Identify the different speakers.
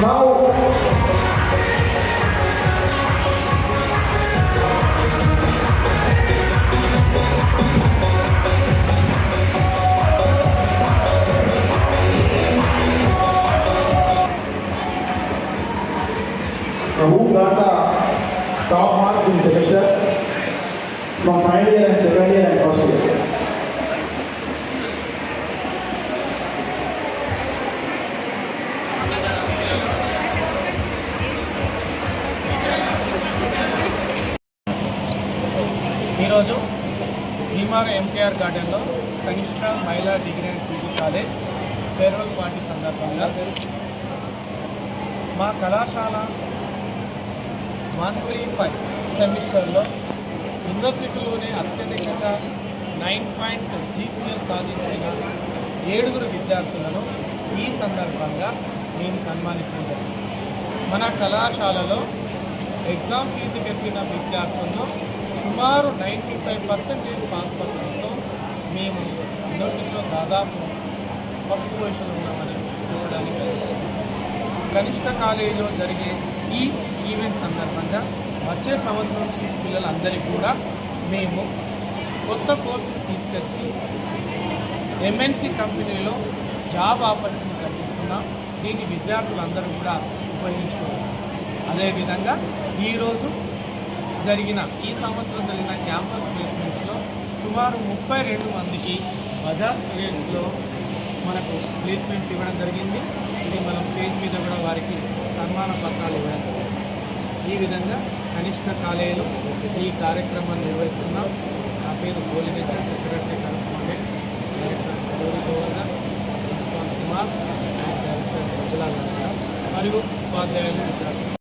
Speaker 1: who got the top marks in semester from final year and second year and first year.
Speaker 2: ఈరోజు Bheemaram MKR గార్డెన్లో కనిష్క మహిళా degree and PG college farewell party సందర్భంగా మా కళాశాల 135 సెమిస్టర్లో యూనివర్సిటీలోనే అత్యధికంగా 9 జీపీఎల్ సాధించిన 7 విద్యార్థులను ఈ సందర్భంగా మేము సన్మానించడం జరిగింది. మన కళాశాలలో ఎగ్జామ్ ఫీజు కట్టిన విద్యార్థుల్లో సుమారు 95% పాస్ పర్సెంట్తో మేము యూనివర్సిటీలో దాదాపు ఫస్ట్ పొజిషన్ ఉన్నామని చూడడానికి కనిష్క కాలేజీలో జరిగే ఈ ఈవెంట్ సందర్భంగా వచ్చే సంవత్సరం పిల్లలందరికీ కూడా మేము కొత్త కోర్సులు తీసుకొచ్చి ఎంఎన్సి కంపెనీలో జాబ్ ఆపర్చునిటీ కల్పిస్తున్నాం. దీన్ని విద్యార్థులందరూ కూడా ఉపయోగించుకోవాలి. అదేవిధంగా ఈరోజు ఈ సంవత్సరం జరిగిన క్యాంపస్ ప్లేస్మెంట్స్లో సుమారు 32 మందికి బజాజ్ రేట్స్లో మనకు ప్లేస్మెంట్స్ ఇవ్వడం జరిగింది. ఇది మనం స్టేజ్ మీద కూడా వారికి సన్మాన పత్రాలు ఇవ్వడం జరిగింది. ఈ విధంగా కనిష్క కాలేజీలో ఈ కార్యక్రమాన్ని నిర్వహిస్తున్నాం. నా పేరు Golireddy, secretary correspondent, director Gowri governor, principal Kumar and director ప్రజల మరియు ఉపాధ్యాయులు.